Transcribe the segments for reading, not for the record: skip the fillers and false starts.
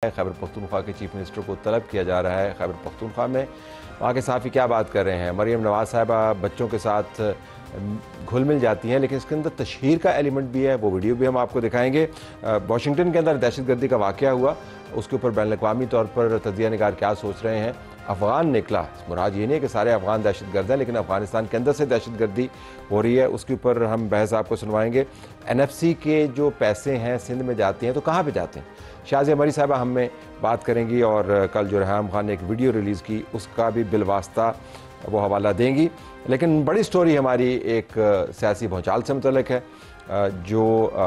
खैबर पख्तूनख्वा के chief minister को तलब किया जा रहा है। खैबर पख्तूनख्वा में वहाँ के सहाफ़ी क्या बात कर रहे हैं। मरीम नवाज साहिबा बच्चों के साथ घुल मिल जाती हैं, लेकिन इसके अंदर तशहीर का एलिमेंट भी है। वो वीडियो भी हम आपको दिखाएंगे। वाशिंगटन के अंदर दहशतगर्दी का वाक़या हुआ, उसके ऊपर बैनुल-अक़वामी तौर पर तज्ज़िया निगार क्या सोच रहे हैं। अफ़गान निकला, मुराद ये नहीं कि सारे अफ़गान दहशतगर्द हैं, लेकिन अफ़गानिस्तान के अंदर से दहशतगर्दी हो रही है, उसके ऊपर हम बहस आपको सुनवाएंगे। NFC के जो पैसे हैं सिंध में जाते हैं तो कहाँ पर जाते हैं, शाज़िया मरी साहिबा हमें बात करेंगी। और कल जो रेहाम खान ने एक वीडियो रिलीज़ की, उसका भी बिलवास्ता वो हवाला देंगी। लेकिन बड़ी स्टोरी हमारी एक सियासी भूचाल से मुतल्लिक है, जो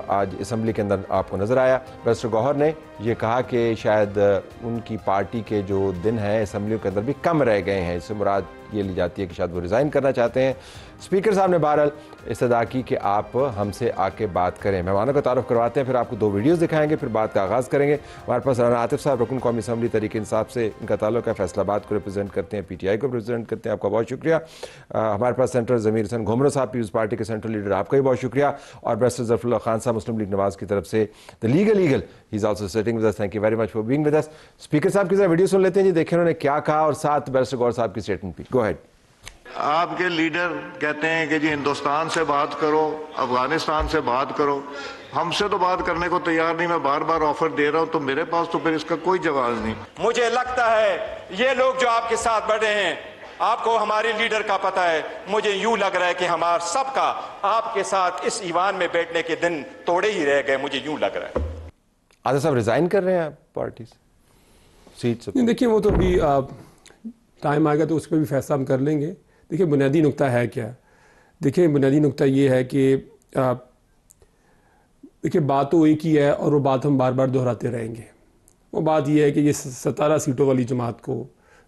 आज असम्बली के अंदर आपको नज़र आया। बैरिस्टर गौहर ने यह कहा कि शायद उनकी पार्टी के जो दिन हैं असम्बली के अंदर भी कम रह गए हैं। इससे मुराद ये ली जाती है कि शायद वो रिज़ाइन करना चाहते हैं। स्पीकर साहब ने बहरहाल इस्तदा की कि आप हमसे आके बात करें। मेहमानों का तारुफ करवाते हैं, फिर आपको 2 वीडियोज़ दिखाएंगे, फिर बात का आगाज़ करेंगे। हमारे पास राना आतिफ साहब रुकन कौमी असम्बली तहरीक इंसाफ से इनका ताल्लुक है, फैसलाबाद को रिप्रेजेंट करते हैं, PTI को रिप्रेजेंट करते हैं। आपका बहुत शुक्रिया। हमारे पास सेंटर ज़मीर हसन घुमरो साहब, पीपल्स पार्टी के सेंट्रल लीडर, आपका भी बहुत शुक्रिया। और बैरिस्टर ज़फ़रुल्लाह खान साहब मुस्लिम लीग नवाज़ की तरफ से the legal he is also sitting with us. Thank you very much for being with us. Speaker साहब की जरा वीडियो सुन लेते हैं जी, देखें उन्होंने क्या कहा, और साथ बैरिस्टर गौहर साहब की स्टेटमेंट भी। Go ahead. आपके लीडर कहते हैं कि जी हिंदुस्तान से बात करो, अफगानिस्तान से बात करो। हमसे तो बात करने को तैयार नहीं। मैं बार बार ऑफर दे रहा हूं, तो मेरे पास तो फिर इसका कोई जवाब नहीं। मुझे लगता है ये लोग जो आपके साथ बैठे हैं, आपको हमारे लीडर का पता है। मुझे यूं लग रहा है कि हमारा सबका आपके साथ इस ईवान में बैठने के दिन तोड़े ही रह गए, मुझे यूं लग रहा है। आज़ाद साहब रिजाइन कर रहे हैं पार्टी सीट से? देखिए वो तो अभी टाइम आएगा तो उस पर भी फैसला हम कर लेंगे। देखिए बुनियादी नुक्ता है क्या, देखिए बुनियादी नुक्ता ये है कि देखिए बात तो एक ही है और वो बात हम बार बार दोहराते रहेंगे। वो बात ये है कि ये 17 सीटों वाली जमात को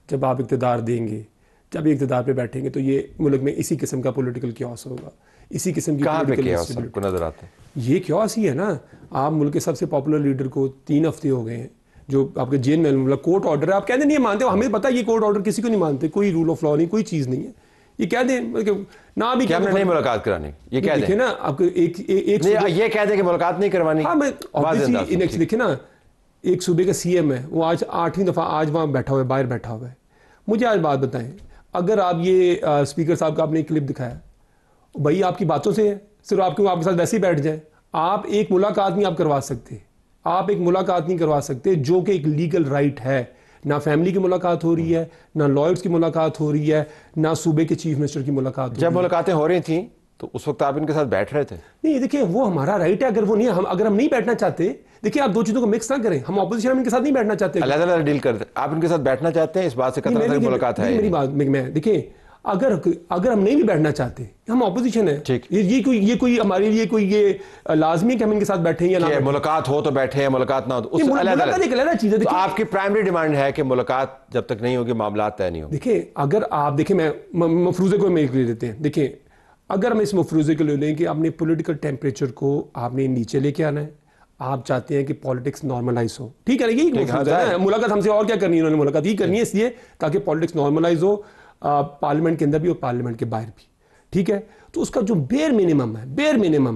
जब आप इक़्तिदार देंगे, जब ये इक़्तिदार पे बैठेंगे, तो ये मुल्क में इसी किस्म का पॉलिटिकल क्योस होगा, इसी किस्म की आपको नजर आता है। ये क्योस ही है ना। आप मुल्क के सबसे पॉपुलर लीडर को 3 हफ्ते हो गए हैं जो आपके जेल में, मतलब कोर्ट ऑर्डर है, आप कहते नहीं मानते हो, हमें पता है ये कोर्ट ऑर्डर किसी को नहीं मानते, कोई रूल ऑफ लॉ नहीं, कोई चीज़ नहीं है। ये कह दें ना भी, क्या हमने नहीं मुलाकात करानी, ये कह दें ना आपको एक ये कह दें कि मुलाकात नहीं करवानी। हाँ, मैं देखिए ना, एक सूबे का CM है, वो आज 8वीं दफ़ा आज वहाँ बैठा हुआ है, बाहर बैठा हुआ है। मुझे आज बात बताएं, अगर आप ये स्पीकर साहब का आपने एक क्लिप दिखाया, भाई आपकी बातों से है, सिर्फ आपके साथ वैसे ही बैठ जाए, आप एक मुलाकात नहीं आप करवा सकते, आप एक मुलाकात नहीं करवा सकते, जो कि एक लीगल राइट है। ना फैमिली की मुलाकात हो रही है, ना लॉयर्स की मुलाकात हो रही है, ना सूबे के चीफ मिनिस्टर की मुलाकात। जब मुलाकातें हो रही थी तो उस वक्त आप इनके साथ बैठ रहे थे? नहीं, देखिए वो हमारा राइट है। अगर वो नहीं, अगर हम नहीं बैठना चाहते, देखिए आप 2 चीजों को मिक्स ना करें। हम ऑपोजिशन में इनके साथ नहीं बैठना चाहते, अलग-अलग डील करते। आप इनके साथ बैठना चाहते हैं, इस बात से कतई मुलाकात है। मेरी बात मैं देखिए, अगर हम नहीं भी बैठना चाहते, हम ऑपोजिशन है, ठीक, ये कोई हमारे लिए कोई ये लाजमी है कि हम इनके साथ बैठे या ना। मुलाकात हो तो बैठे हैं, मुलाकात ना हो तो उस अलग चीज है। आपकी प्राइमरी डिमांड है कि मुलाकात जब तक नहीं होगी मामला तय नहीं होगा। देखिए अगर आप देखिए, मैं मफरूजे को ले लेते हैं। देखिए अगर हम इस मफरूजे को ले लें कि आपने पॉलिटिकल टेम्परेचर को आपने नीचे लेके आना है, आप चाहते हैं कि पॉलिटिक्स नॉर्मलाइज हो, ठीक है ना, यही मुलाकात हमसे और क्या करनी है, उन्होंने मुलाकात ही करनी है इसलिए ताकि पॉलिटिक्स नॉर्मलाइज हो, पार्लियामेंट के अंदर भी और पार्लियामेंट के बाहर भी, ठीक है। तो उसका जो बेयर मिनिमम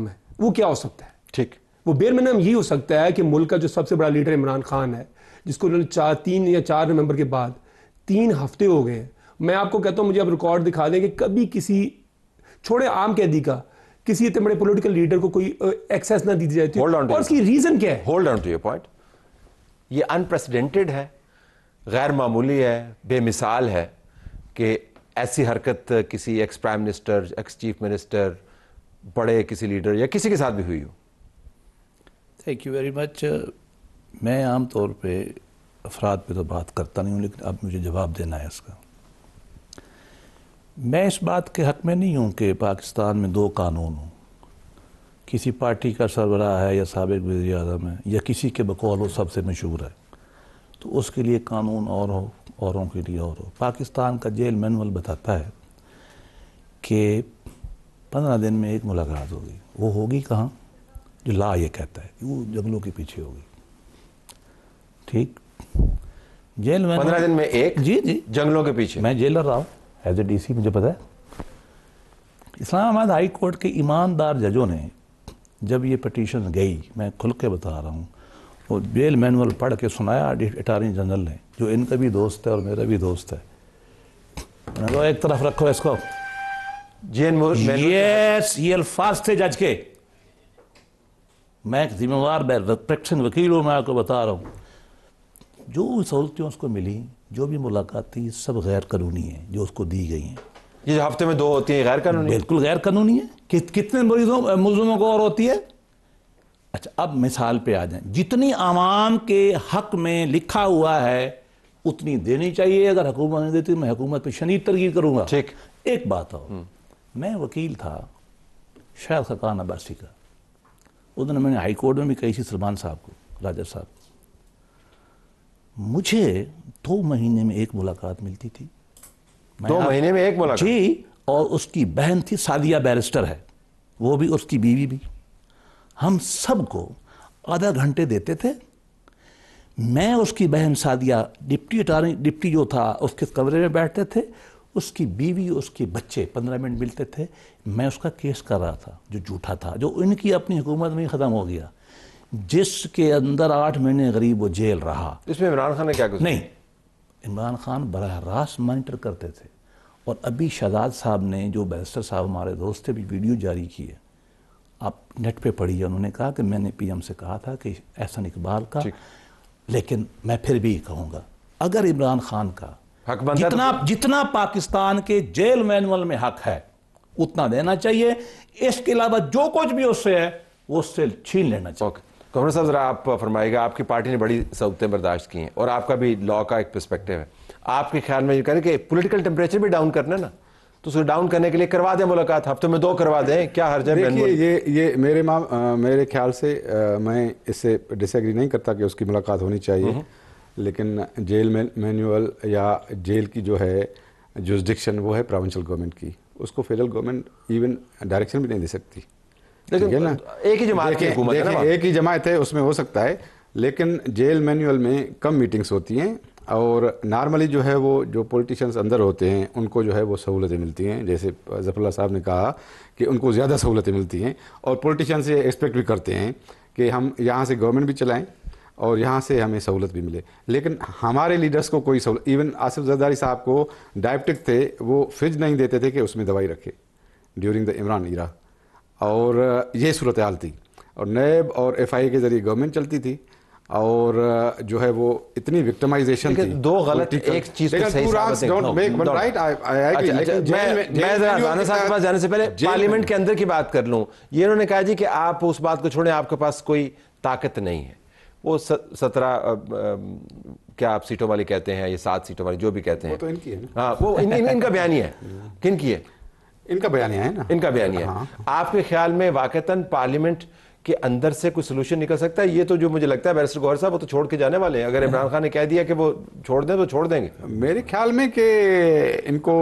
है वो क्या हो सकता है? ठीक, वो बेयर मिनिमम ये हो सकता है कि मुल्क का जो सबसे बड़ा लीडर इमरान खान है, जिसको उन्होंने 3 या 4 नवंबर के बाद 3 हफ्ते हो गए हैं। मैं आपको कहता हूं, मुझे अब रिकॉर्ड दिखा दें कि कभी किसी छोड़े आम कैदी का, किसी इतने बड़े पॉलिटिकल लीडर को कोई एक्सेस ना दी जाती है। और उसकी रीजन क्या है? Hold on to your point. ये अनप्रेसिडेंटेड है, गैर मामूली है, बेमिसाल है कि ऐसी हरकत किसी ex prime minister, ex chief minister, बड़े किसी लीडर या किसी के साथ भी हुई हो। Thank you very much. मैं आम तौर पे अफराद पे तो बात करता नहीं हूँ, लेकिन अब मुझे जवाब देना है इसका। मैं इस बात के हक़ में नहीं हूँ कि पाकिस्तान में 2 कानून हों। किसी पार्टी का सरबराह है या साबिक़ वज़ीर-ए-आज़म है या किसी के बकौल वो सबसे मशहूर है, तो उसके लिए कानून और हो, औरों के लिए और हो। पाकिस्तान का जेल मैनुअल बताता है कि 15 दिन में एक मुलाकात होगी। वो होगी कहाँ? जो ला ये कहता है कि वो जंगलों के पीछे होगी, ठीक। जेल में 15 दिन में एक, जी जंगलों के पीछे। मैं जेलर रहा हूँ एज ए DC, मुझे पता है। इस्लामाबाद हाई कोर्ट के ईमानदार जजों ने जब ये पटिशन गई, मैं खुल के बता रहा हूँ, वो जेल मैनुअल पढ़ के सुनाया अटॉर्नी जनरल ने, जो इनका भी दोस्त है और मेरा भी दोस्त है। मैंने कहा एक तरफ रखो इसको। ये अल्फाज थे जज के। मैं एक जिम्मेवार प्रैक्टिसिंग वकील हूँ, मैं आपको बता रहा हूँ। जो सहूलतें उसको मिली, जो भी मुलाकात थी, सब गैर कानूनी है जो उसको दी गई हैं। ये हफ्ते में 2 होती है गैर कानूनी? बिल्कुल गैर कानूनी है। कितने मुल्ज़िमों को और होती है? अच्छा, अब मिसाल पे आ जाए, जितनी आवाम के हक में लिखा हुआ है उतनी देनी चाहिए। अगर हुकूमत नहीं देती मैं हुकूमत पे शदीद तरकीब करूंगा। ठीक। एक बात हो, मैं वकील था शायद खकान अब्बासी का, उस दिन मैंने हाई कोर्ट में भी कही थी सलमान साहब को, राजा साहब, मुझे 2 महीने में एक मुलाकात मिलती थी। 2 महीने में एक मुलाकात? जी। और उसकी बहन थी सादिया, बैरिस्टर है वो भी, उसकी बीवी भी। हम सबको आधा घंटे देते थे। मैं, उसकी बहन सादिया, डिप्टी जो था उसके कमरे में बैठते थे, उसकी बीवी, उसके बच्चे 15 मिनट मिलते थे। मैं उसका केस कर रहा था जो झूठा था, जो इनकी अपनी हुकूमत में ख़त्म हो गया, जिसके अंदर 8 महीने गरीब वो जेल रहा। इसमें इमरान खान ने क्या कुछ नहीं, इमरान खान बराह रास्त मॉनिटर करते थे। और अभी शहजाद साहब ने, जो बैरिस्टर साहब हमारे दोस्त थे, भी वीडियो जारी की है, आप नेट पे पढ़िए। उन्होंने कहा कि मैंने पीएम से कहा था कि एहसन इकबाल का, लेकिन मैं फिर भी कहूँगा, अगर इमरान खान का जितना पाकिस्तान के जेल मैनुअल में हक है उतना देना चाहिए। इसके अलावा जो कुछ भी उससे है वो उससे छीन लेना चाहिए। कमर साहब, जरा आप फरमाइएगा, आपकी पार्टी ने बड़ी सहूलतें बर्दाश्त की हैं और आपका भी लॉ का एक पर्सपेक्टिव है। आपके ख्याल में ये करें कि पॉलिटिकल टेम्परेचर भी डाउन करना ना, तो उसको डाउन करने के लिए करवा दें मुलाकात, हफ्ते में 2 करवा दें, क्या हर्ज है? देखिए, ये मेरे ख्याल से मैं इससे डिसएग्री नहीं करता कि उसकी मुलाकात होनी चाहिए, लेकिन जेल मैनुअल या जेल की जो है जुरिसडिक्शन वो है प्रोविंशियल गवर्नमेंट की, उसको फेडरल गवर्नमेंट इवन डायरेक्शन भी नहीं दे सकती। लेकिन ना, एक ही जमात की हुकूमत है ना, एक ही जमात है, उसमें हो सकता है, लेकिन जेल मैनुअल में कम मीटिंग्स होती हैं और नॉर्मली जो है वो जो पॉलिटिशियंस अंदर होते हैं उनको जो है वो सहूलतें मिलती हैं। जैसे ज़फ़रुल्लाह साहब ने कहा कि उनको ज़्यादा सहूलतें मिलती हैं और पॉलिटिशियंस ये एक्सपेक्ट भी करते हैं कि हम यहाँ से गवर्नमेंट भी चलाएं और यहाँ से हमें सहूलत भी मिले। लेकिन हमारे लीडर्स को कोई सहूलत, इवन आसिफ जरदारी साहब को डायबिटिक थे, वो फ्रिज नहीं देते थे कि उसमें दवाई रखे ड्यूरिंग द इमरान ईरा, और ये सूरत हाल थी। और नैब और FI के ज़रिए गवर्नमेंट चलती थी और जो है वो इतनी विक्टिमाइजेशन थी। 2 गलत एक चीज को सही साहब के पास जाने से पहले पार्लियामेंट के अंदर की बात कर लूं। ये उन्होंने कहा जी कि आप उस बात को छोड़ें, आपके पास कोई ताकत नहीं है। वो 17 क्या आप सीटों वाली कहते हैं, ये 7 सीटों वाली जो भी कहते हैं, वो तो इनकी है ना। हाँ, वो इनका बयानी है। किन की है? इनका बयानिया है ना, इनका बयानिया है। आपके ख्याल में वाकईतन पार्लियामेंट के अंदर से कोई सोल्यूशन निकल सकता है? ये तो जो मुझे लगता है बैरिस्टर गौहर साहब वो तो छोड़ के जाने वाले हैं। अगर इमरान खान ने कह दिया कि वो छोड़ दें तो छोड़ देंगे। मेरे ख्याल में कि इनको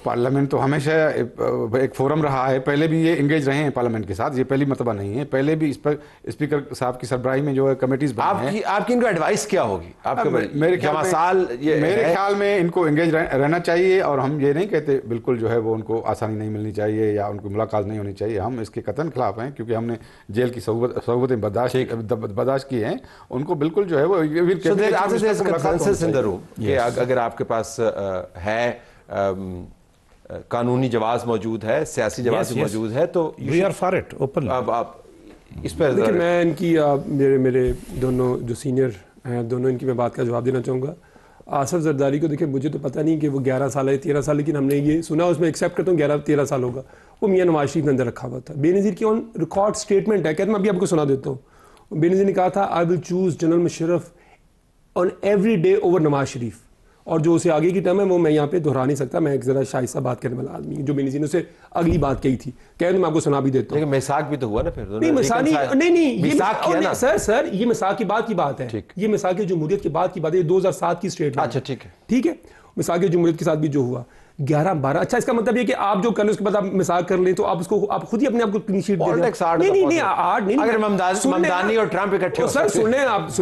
पार्लियामेंट तो हमेशा एक फोरम रहा है, पहले भी ये इंगेज रहे हैं पार्लियामेंट के साथ, ये पहली मरतबा नहीं है। पहले भी इस पर स्पीकर साहब की सरबराही में जो है कमेटीज आपकी इनको एडवाइस क्या होगी? मेरे ख्याल में इनको इंगेज रहना चाहिए और हम ये नहीं कहते बिल्कुल जो है वो उनको आसानी नहीं मिलनी चाहिए या उनको मुलाकात नहीं होनी चाहिए। हम इसके कतन खिलाफ हैं क्योंकि हमने जेल की सहूलतें बर्दाश्त की हैं, उनको बिल्कुल जो है वो अगर आपके पास है कानूनी जवाब मौजूद है, सियासी जवाब मौजूद है तो we are for it open. अब आप इस पर देखिए, मैं इनकी मेरे दोनों जो सीनियर हैं, दोनों इनकी मैं बात का जवाब देना चाहूँगा। आसिफ जरदारी को देखिए, मुझे तो पता नहीं कि वो 11 साल है 13 साल, लेकिन हमने ये सुना, उसमें एक्सेप्ट करता हूँ 11-13 साल होगा। वो मियां नवाज शरीफ के अंदर रखा हुआ था। बेनज़ीर की ऑन रिकॉर्ड स्टेटमेंट है, कहते मैं अभी आपको सुना देता हूँ। बेनज़ीर ने कहा था, I will choose General Musharraf on every day over Nawaz Sharif. और जो उसे आगे की टर्म है वो मैं यहाँ पे दोहरा नहीं सकता, मैं एक ज़रा शाइस्ता बात करने वाला आदमी, जो बेनज़ीर ने उसे अगली बात कही थी, कह मैं आपको सुना भी देता हूँ। मिसाक भी तो हुआ ना फिर? नहीं, मिसाक नहीं, ये सर ये मिसाक की बात की बात है, ये मिसाक की जमहूरियत की बात की बात है, 2007 की स्टेटमेंट। अच्छा, ठीक है। मिसाक की जमहूरियत के साथ भी जो हुआ 11-12, अच्छा, इसका मतलब ये कि आप जो कर लें उसके बाद आप मिसाक कर लें तो आप उसको आप खुद ही अपने आप को क्लीन शीट दे दें। नहीं, अगर ममदानी और ट्रंप इकट्ठे हो सर, सुन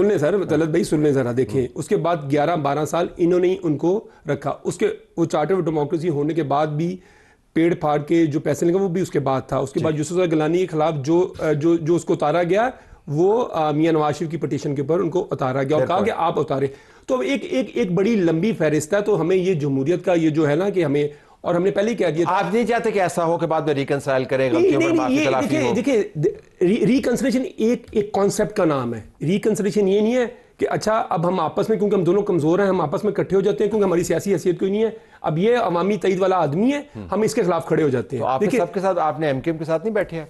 लें सर, तलत भाई सुन लें जरा, देखें। उसके बाद 11-12 साल इन्होंने उनको रखा, उसके वो चार्टर ऑफ डेमोक्रेसी होने के बाद भी पेड़ फाड़ के जो पैसे लगे वो भी उसके बाद था। उसके बाद यूसुफ गिलानी के खिलाफ जो उसको उतारा गया वो मियां नवाज शरीफ की पिटीशन के ऊपर उनको उतारा गया और कहा कि आप उतारे। तो एक बड़ी लंबी फहरिस्त है। तो हमें ये जमहूरियत का ये जो है ना कि हमें, और हमने पहले ही कह दिया, आप नहीं चाहते कि ऐसा हो कि बाद में रिकंसाइल करें, देखिए रिकंसिलिएशन एक कॉन्सेप्ट का नाम है। रिकंसिलिएशन ये नहीं है कि अच्छा अब हम आपस में, क्योंकि हम दोनों कमजोर हैं, हम आपस में इकट्ठे हो जाते हैं क्योंकि हमारी सियासी हैसियत कोई नहीं है, अब ये अवामी तईद वाला आदमी है, हम इसके खिलाफ खड़े हो जाते हैं। तो आप सबके साथ आपने एमकेएम के साथ नहीं बैठे हैं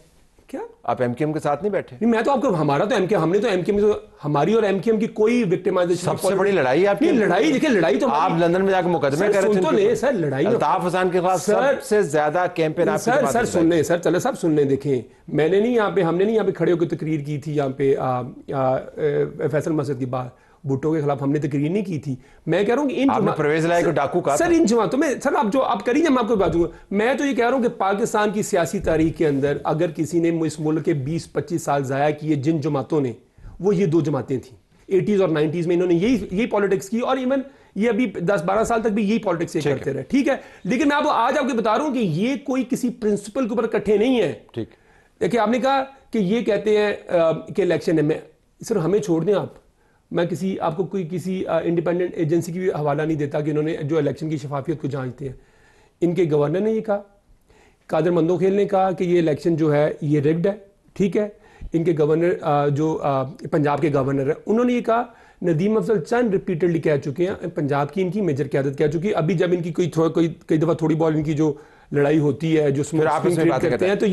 क्या? आप एमकेएम के साथ नहीं बैठे? नहीं, मैं तो आपको, हमारा तो एमकेएम, हमने तो एमकेएम, तो हमारी और एमकेएम की कोई विक्टिमाइजेशन, सबसे बड़ी लड़ाई आपकी लड़ाई, देखिए लड़ाई तो आप लंदन में जाकर मुकदमे कर रहे थे सर, लड़ाई अल्ताफ हुसैन के खिलाफ सबसे ज्यादा कैंपेन आपके सर सर सुन लें सर, चले साहब सुन लें। देखें, मैंने नहीं यहाँ पे, हमने नहीं यहाँ पे खड़े होकर तकरीर की थी यहाँ पे फैसल मस्जिद की बात, भुट्टो के खिलाफ हमने तकरीर नहीं की थी। मैं कह रहा हूँ कि इन परवेज लाई को डाकू कहा सर, इन जमातों में, सर आप जो आप करिए, मैं आपको बात दूंगा। मैं तो ये कह रहा हूँ कि पाकिस्तान की सियासी तारीख के अंदर अगर किसी ने इस मुल्क के 20-25 साल जाया किए जिन जमातों ने, वो ये दो जमातें थी। 80s और 90s में इन्होंने यही पॉलिटिक्स की, और इवन ये अभी 10-12 साल तक भी यही पॉलिटिक्स करते रहे, ठीक है। लेकिन मैं आपको आज आपको बता रहा हूं कि ये कोई किसी प्रिंसिपल के ऊपर इकट्ठे नहीं है, ठीक। देखिए, आपने कहा कि ये कहते हैं कि इलेक्शन है, मैं सिर्फ हमें छोड़ दें आप, मैं आपको कोई किसी इंडिपेंडेंट एजेंसी की भी हवाला नहीं देता कि इन्होंने जो इलेक्शन की शफाफियत को जांचते हैं। इनके गवर्नर ने ये कहा, कादर मंदोखेल ने कहा कि ये इलेक्शन जो है ये रिग्ड है, ठीक है। इनके गवर्नर जो पंजाब के गवर्नर है, उन्होंने ये कहा। नदीम अफजल चंद रिपीटेडली कह चुके हैं, पंजाब की इनकी मेजर क़यादत कह चुकी है। अभी जब इनकी कई दफ़ा थोड़ी बहुत इनकी जो लड़ाई होती है, जो स्मोक स्क्रीन क्रिएट करते हैं, तो